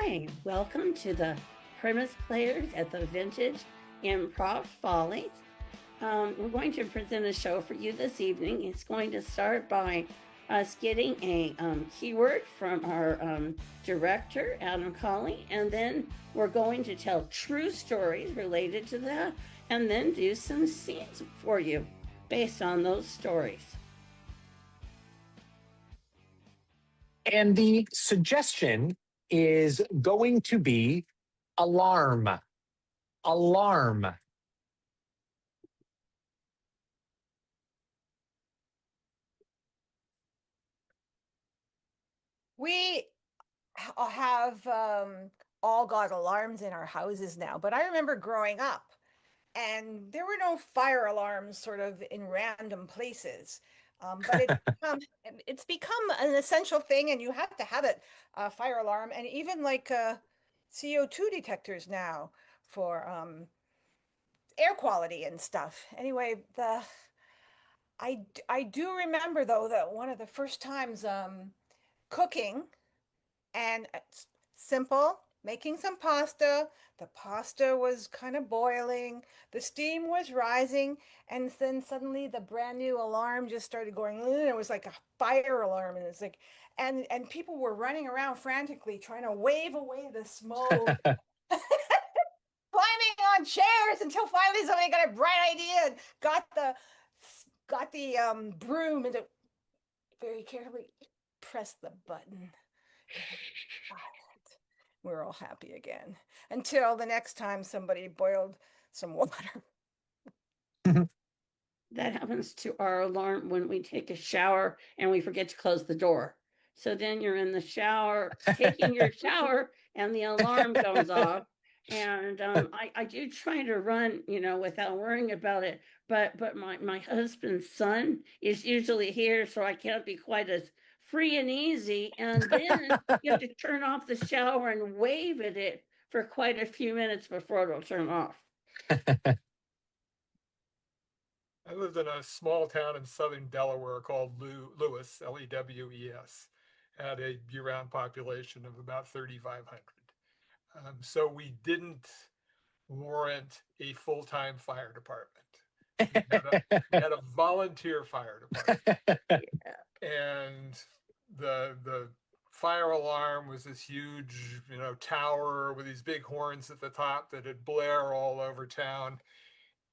Hi, welcome to the Premise Players at the Vintage Improv Follies. We're going to present a show for you this evening. It's going to start by us getting a keyword from our director, Adam Colley, and then we're going to tell true stories related to that and then do some scenes for you based on those stories. And the suggestion is going to be alarm. Alarm. We have all got alarms in our houses now, but I remember growing up and there were no fire alarms sort of in random places. But it's become an essential thing, and you have to have it, a fire alarm, and even like CO2 detectors now for air quality and stuff. Anyway, I do remember though that one of the first times cooking. And it's simple, making some pasta. The pasta was kind of boiling, the steam was rising, and then suddenly the brand new alarm just started going. It was like a fire alarm, and it's like, and people were running around frantically trying to wave away the smoke, climbing on chairs until finally somebody got a bright idea and got the broom and very carefully press the button. We're all happy again until the next time somebody boiled some water. That happens to our alarm when we take a shower and we forget to close the door. So then you're in the shower, taking your shower, and the alarm goes off. And I do try to run, without worrying about it. But my husband's son is usually here, so I can't be quite as free and easy. And then you have to turn off the shower and wave at it for quite a few minutes before it'll turn off. I lived in a small town in southern Delaware called Lewis, Lewes. Had a year-round population of about 3,500. So we didn't warrant a full-time fire department. We had a volunteer fire department, and the fire alarm was this huge, tower with these big horns at the top that would blare all over town.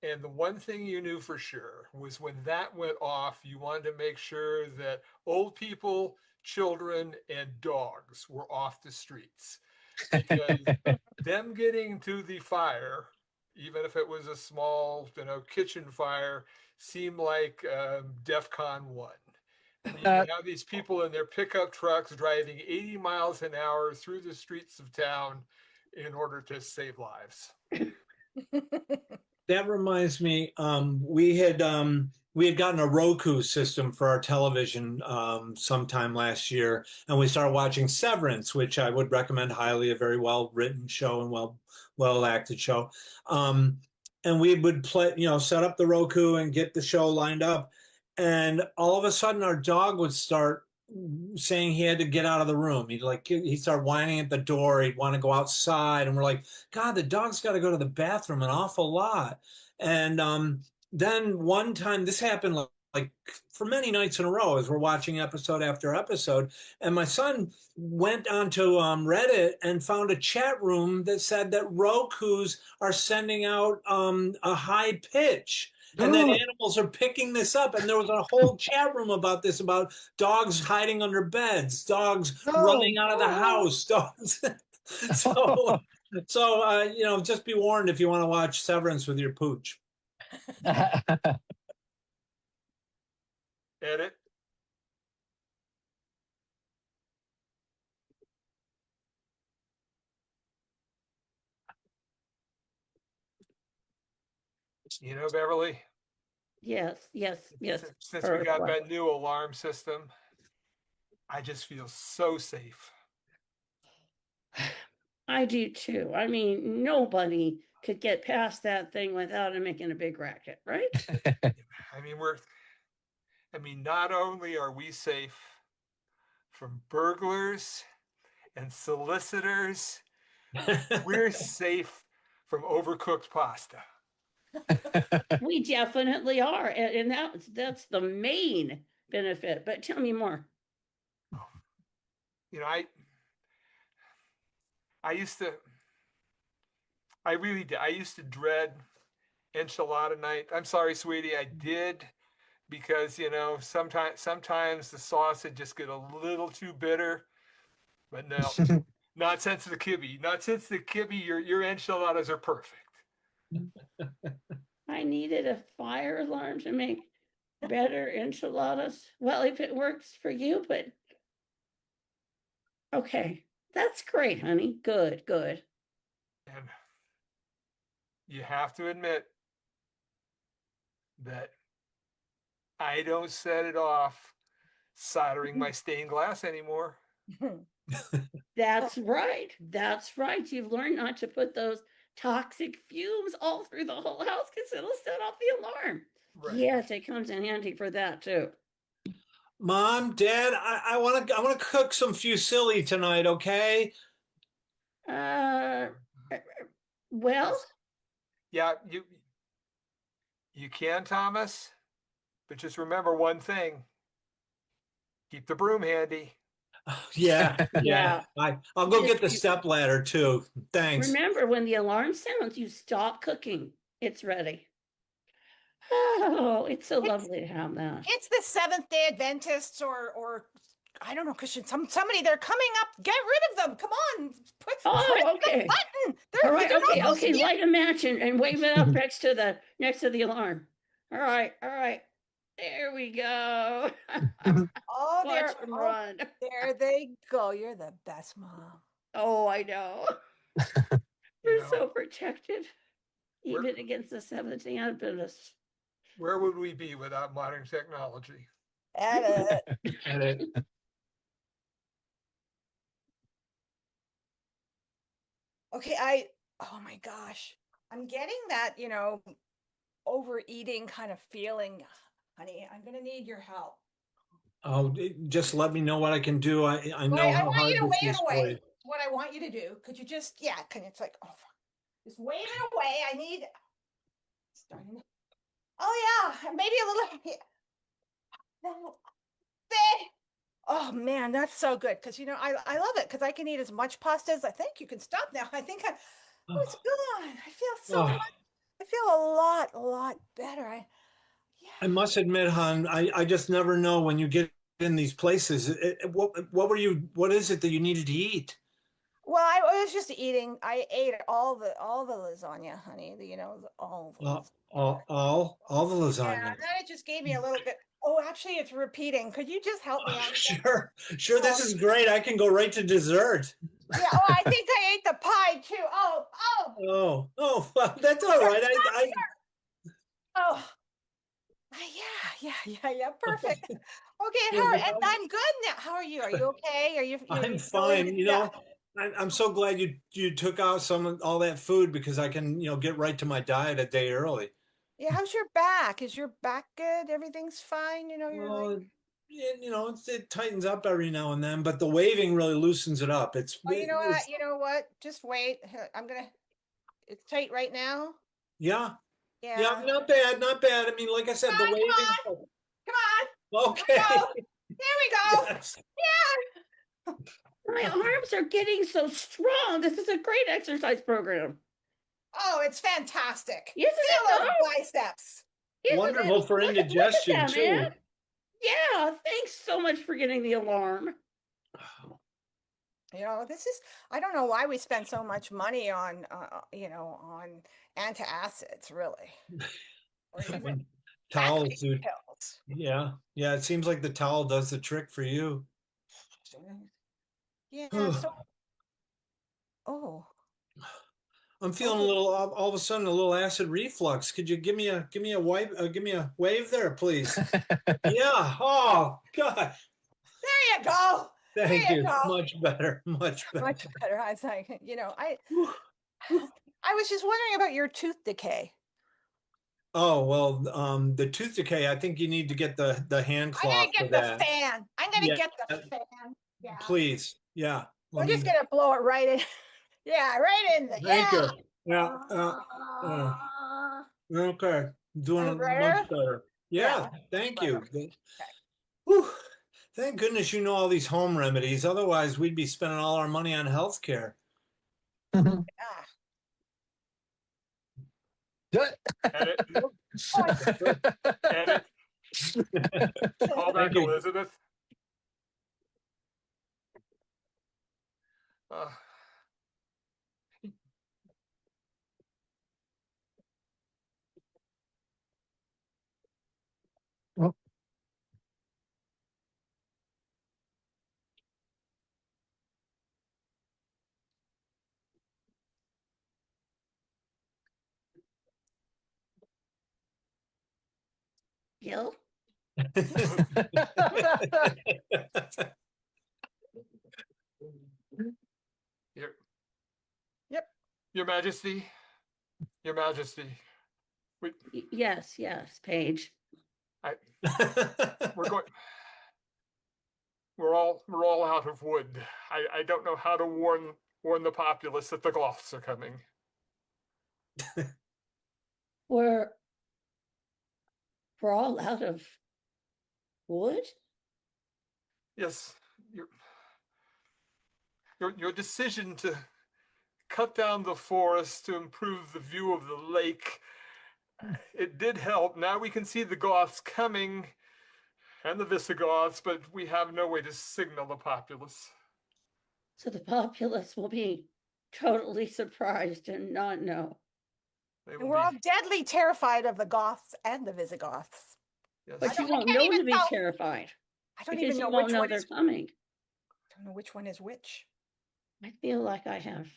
And the one thing you knew for sure was when that went off, you wanted to make sure that old people, children, and dogs were off the streets. Because them getting to the fire, even if it was a small, kitchen fire, seemed like DEFCON 1. And you have these people in their pickup trucks driving 80 miles an hour through the streets of town in order to save lives. That reminds me, we had gotten a Roku system for our television sometime last year, and we started watching Severance, which I would recommend highly, a very well written show and well acted show. And we would play, set up the Roku and get the show lined up, and all of a sudden our dog would start saying he had to get out of the room. He'd start whining at the door. He'd want to go outside, and we're like, God, the dog's got to go to the bathroom an awful lot. And then one time, this happened like for many nights in a row as we're watching episode after episode, and my son went onto Reddit and found a chat room that said that Rokus are sending out a high pitch. And then animals are picking this up. And there was a whole chat room about this, about dogs hiding under beds, dogs running out of the house, dogs. so, just be warned if you want to watch Severance with your pooch. Edit. Beverly? Yes. Since we got that new alarm system, I just feel so safe. I do too. I mean, nobody could get past that thing without it making a big racket, right? Not only are we safe from burglars and solicitors, we're safe from overcooked pasta. We definitely are, and that's the main benefit. But tell me more. You know, I used to, I really did. I used to dread enchilada night. I'm sorry, sweetie, I did, because sometimes the sauce would just get a little too bitter. But no, not since the kibbe. Not since the kibbe. Your enchiladas are perfect. I needed a fire alarm to make better enchiladas. Well, if it works for you, but okay, that's great, honey. Good, good. And you have to admit that I don't set it off soldering my stained glass anymore. That's right. That's right. You've learned not to put those toxic fumes all through the whole house because it'll set off the alarm. Right. Yes, it comes in handy for that too. Mom, Dad, I want to cook some fusilli tonight, okay? Well, Yeah, you can, Thomas, but just remember one thing: keep the broom handy. Yeah, yeah. I'll go get the step ladder too. Thanks. Remember, when the alarm sounds, you stop cooking. It's ready. Oh, it's so lovely to have that. It's the Seventh-day Adventists or I don't know, Christian. Somebody, they're coming up. Get rid of them. Come on. Press okay. the button. All right, okay. Light a match and wave it up next to the alarm. All right. There we go. Oh, Watch them run. There they go. You're the best mom. Oh, I know. We're so protected, even against the Seventh-day Adventists. Where would we be without modern technology? Edit. Edit. Okay, oh my gosh. I'm getting that, overeating kind of feeling. Honey, I'm going to need your help. Oh, just let me know what I can do. I know I how want hard you to this wave is it for away. you. What I want you to do, could you just, it's like, oh, fuck. Just wave it away. I need, starting. Oh yeah, maybe a little, oh man, that's so good. Cause I love it. Cause I can eat as much pasta as I think. You can stop now. I think it's gone. I feel so much. I feel a lot better. I must admit, hon, I just never know when you get in these places. What is it that you needed to eat? Well, I was just eating. I ate all the lasagna, honey. All All the lasagna. Yeah, and then it just gave me a little bit. Oh, actually, it's repeating. Could you just help me out? Sure. This is great. I can go right to dessert. Yeah. Oh, I think I ate the pie too. Oh. Oh. Well, that's all right. Oh. Yeah. Perfect. Okay, and I'm good now. How are you? Are you okay? Are you? I'm fine. I'm so glad you took out all that food because I can get right to my diet a day early. Yeah. How's your back? Is your back good? Everything's fine. You're it tightens up every now and then, but the waving really loosens it up. you know what? Just wait. It's tight right now. Yeah. Yeah. Yeah, not bad. I mean, like I said, the waving. Come on. Okay. There we go. Yes. Yeah. My arms are getting so strong. This is a great exercise program. Oh, it's fantastic. Isn't Feel it, those biceps. Wonderful for indigestion too. Man. Yeah, thanks so much for getting the alarm. I don't know why we spend so much money on, on antacids, really. Or even towels do. pills. Yeah. It seems like the towel does the trick for you. Yeah. I'm feeling a little, all of a sudden, a little acid reflux. Could you give me a wave there, please? Yeah. Oh God. There you go. Thank you. Much better. Much better. I was like, I was just wondering about your tooth decay. Oh, well, the tooth decay, I think you need to get the hand cloth. I'm gonna get the fan. I'm gonna get the fan. Yeah. Please. Yeah. let I'm me just gonna blow it right in. Yeah, right in the thank yeah. you. Yeah. Okay. Doing Is it it much better? better. Yeah. Yeah. Thank Better. you. Whew. Thank goodness you know all these home remedies. Otherwise, we'd be spending all our money on health care. Ah. Edit, Oh, I edit, call back Thank you. Elizabeth. Uh, Well, Gil? your, Yep. Your Majesty, Your Majesty, we, Yes, Paige. we're going. We're all out of wood. I don't know how to warn the populace that the Goths are coming. We're all out of wood? Yes, your decision to cut down the forest to improve the view of the lake, it did help. Now we can see the Goths coming and the Visigoths, but we have no way to signal the populace. So the populace will be totally surprised and not know. They And will we're all be, deadly terrified of the Goths and the Visigoths. yes. But you I won't can't know even to be tell. terrified I don't because even know you won't which know one they're is. coming. I don't know which one is which. I feel like I have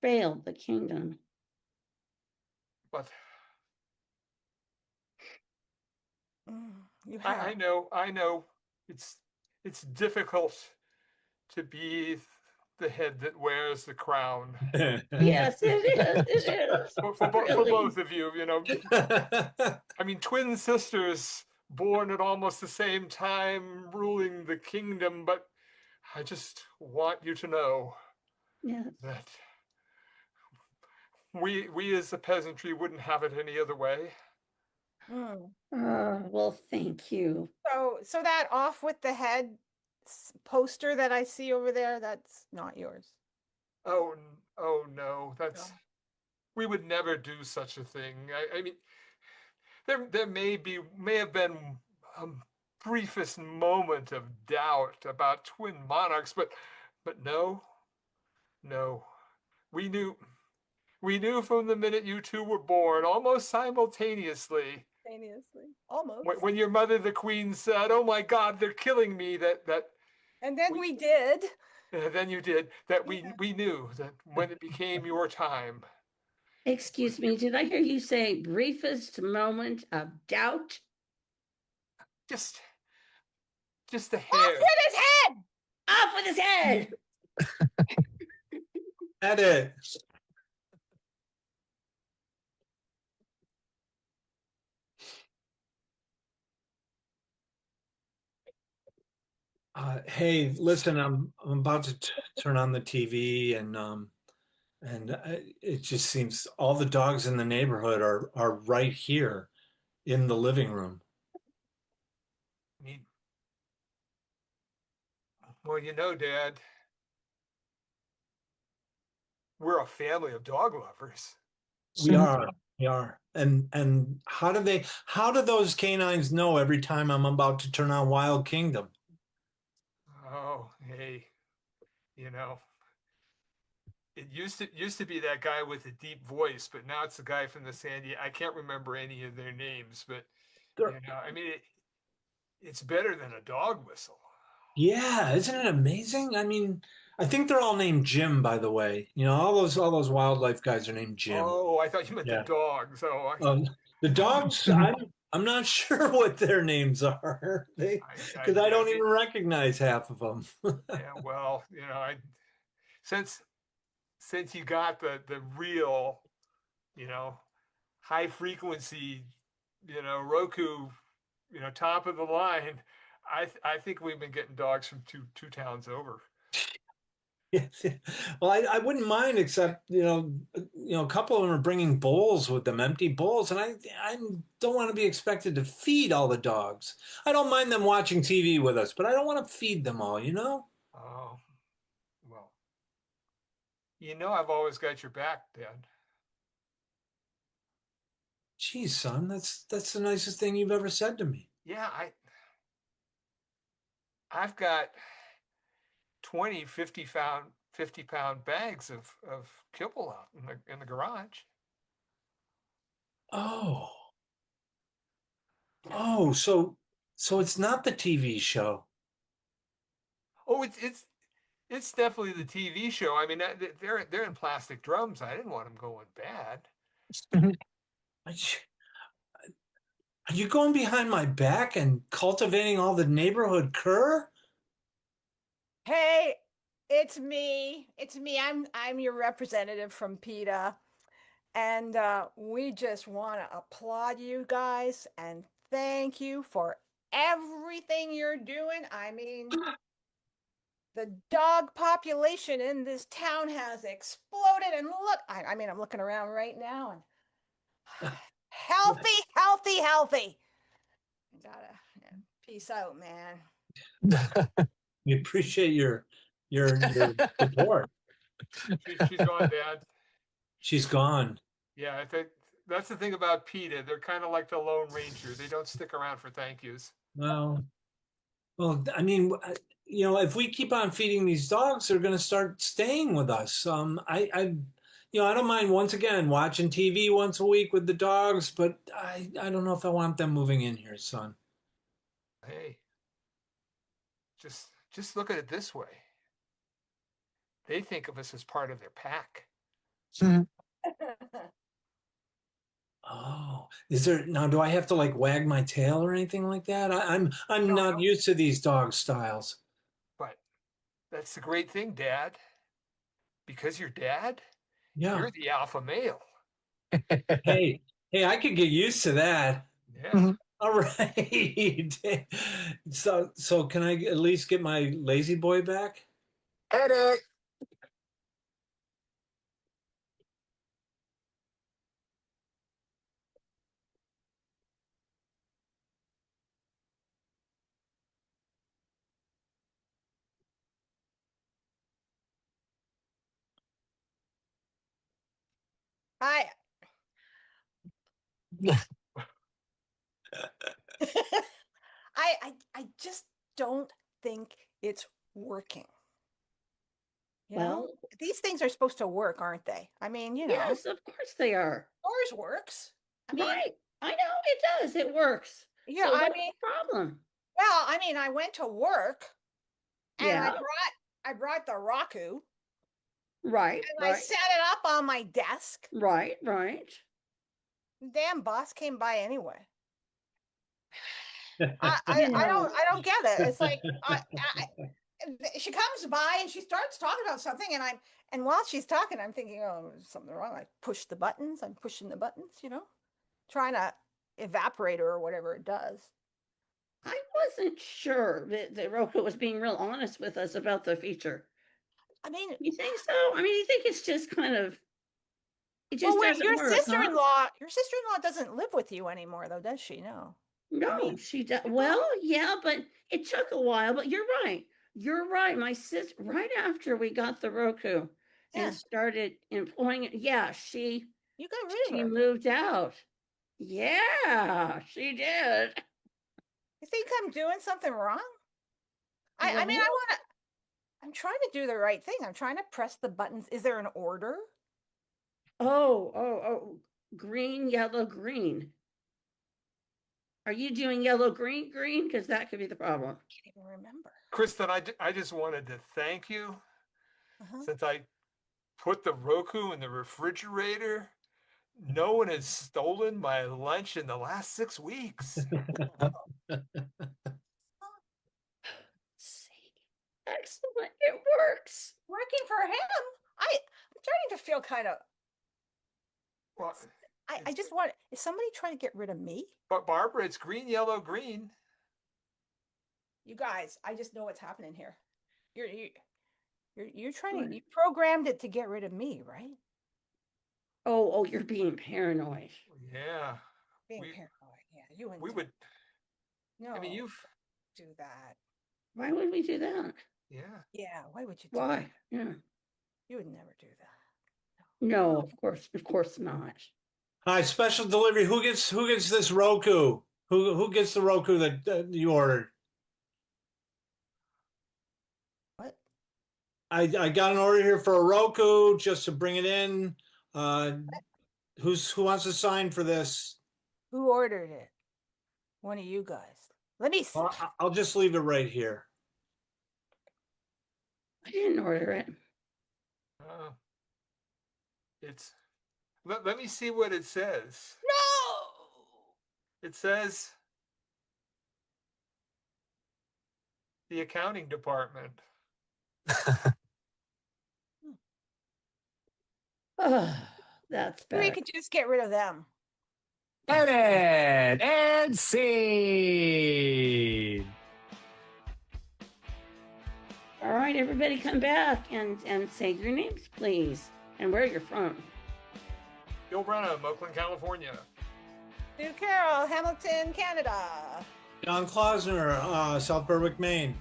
failed the kingdom. But You have. I know it's difficult to be the head that wears the crown. Yes, it is. For Really. both of you, you know, I mean, twin sisters born at almost the same time, ruling the kingdom, but I just want you to know Yes. that we as the peasantry wouldn't have it any other way. Well, thank you. So that off with the head poster that I see over there, that's not yours. Oh, oh no, we would never do such a thing. I mean, there may have been a briefest moment of doubt about twin monarchs, but no, no. We knew from the minute you two were born, almost simultaneously. Almost. When your mother, the queen, said, "Oh my God, they're killing me," And then we did. then you did that. We knew that when it became your time. Excuse me, did I hear you say briefest moment of doubt? Just a Off hair. with his head! Off with his head! Edit. Hey, listen, I'm about to turn on the TV and it just seems all the dogs in the neighborhood are right here in the living room. I mean, well, you know, Dad, we're a family of dog lovers. We are. We are. And how do those canines know every time I'm about to turn on Wild Kingdom? Oh, hey, you know, it used to be that guy with a deep voice, but now it's the guy from the Sandy. I can't remember any of their names, but you know, I mean, it's better than a dog whistle. Yeah, isn't it amazing? I mean, I think they're all named Jim, by the way. You know, all those wildlife guys are named Jim. Oh, I thought you meant Yeah. the dogs. Oh, The dogs, I'm not sure what their names are. Because I don't even recognize half of them. yeah, well, you know, since you got the real, you know, high frequency, you know, Roku, you know, top of the line, I think we've been getting dogs from two towns over. Well, I wouldn't mind, except a couple of them are bringing bowls with them, empty bowls, and I don't want to be expected to feed all the dogs. I don't mind them watching TV with us, but I don't want to feed them all, you know? Oh, well, I've always got your back, Dad. Geez, son, that's the nicest thing you've ever said to me. Yeah, I've got 20 50 pound bags of kibble out in the garage. Oh, Yeah. oh, so it's not the TV show. Oh, it's definitely the TV show. I mean, they're in plastic drums. I didn't want them going bad. Are you going behind my back and cultivating all the neighborhood cur? Hey, it's me. It's me. I'm your representative from PETA. And we just want to applaud you guys and thank you for everything you're doing. I mean, the dog population in this town has exploded. And look, I mean, I'm looking around right now and healthy, healthy, healthy. Gotta peace out, man. We appreciate your support. She's gone, Dad. She's gone. Yeah, I think that's the thing about PETA. They're kind of like the Lone Ranger. They don't stick around for thank yous. Well, I mean, if we keep on feeding these dogs, they're going to start staying with us. I don't mind once again watching TV once a week with the dogs, but I don't know if I want them moving in here, son. Hey, just look at it this way. They think of us as part of their pack. Oh, is there now? Do I have to like wag my tail or anything like that? I'm No, not no. used to these dog styles. But that's the great thing, Dad. Because you're Dad, Yeah. you're the alpha male. Hey, I could get used to that. Yeah. All right. So can I at least get my lazy boy back? Edit. I I just don't think it's working. You know, Well, these things are supposed to work, aren't they? I mean, yes, of course they are. yours works. I mean, Right. I know it does. It works. yeah, So I what's mean, the problem? well, I mean, I went to work and Yeah. I brought the Raku Right. and I Right. set it up on my desk. Right. Right. Damn boss came by anyway. You I know, I don't get it. It's like she comes by and she starts talking about something and while she's talking, I'm thinking, oh, there's something wrong. I push the buttons. I'm pushing the buttons, trying to evaporate her or whatever it does. I wasn't sure that Roku was being real honest with us about the feature. I mean, You think so? I mean, you think it's just kind of, it just well, wait, doesn't work, huh? your sister-in-law doesn't live with you anymore, though, does she? No. No, mean, she does. Well, yeah, but it took a while. But you're right. You're right. My sister, right after we got the Roku Yeah, and started employing it, yeah, you got rid she of her. moved out. Yeah, she did. You think I'm doing something wrong? I mean, Well, I'm trying to do the right thing. I'm trying to press the buttons. Is there an order? oh, green, yellow, green. Are you doing yellow, green, green? Because that could be the problem. I can't even remember. Kristen, I just wanted to thank you Uh-huh. since I put the Roku in the refrigerator. No one has stolen my lunch in the last 6 weeks. See, excellent. It works. Working for him. I'm starting to feel kind of. Well, I just want. Is somebody trying to get rid of me? but Barbara, it's green, yellow, green. You guys, I just know what's happening here. You You're trying What? to, you programmed it to get rid of me, right? Oh, you're being paranoid. Yeah, Being We- paranoid. Yeah, you wouldn't we do would, no I mean, you've, do that. Why would we do that? yeah. Yeah, why would you do Why? that? Yeah. You would never do that. No, of course not. All right, special delivery. Who gets this Roku? Who gets the Roku that you ordered? What? I got an order here for a Roku just to bring it in. Who wants to sign for this? Who ordered it? One of you guys. Let me Well, I'll just leave it right here. I didn't order it. It's, let me see what it says. No! It says the accounting department. Oh, that's We better. could just get rid of them. Edit and scene. All right, everybody come back and say your names, please, and where you're from. Bill Brenham, Oakland, California. Sue Carroll, Hamilton, Canada. John Klausner, South Berwick, Maine.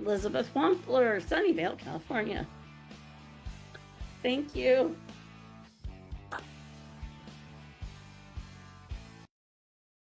Elizabeth Wampler, Sunnyvale, California. Thank you.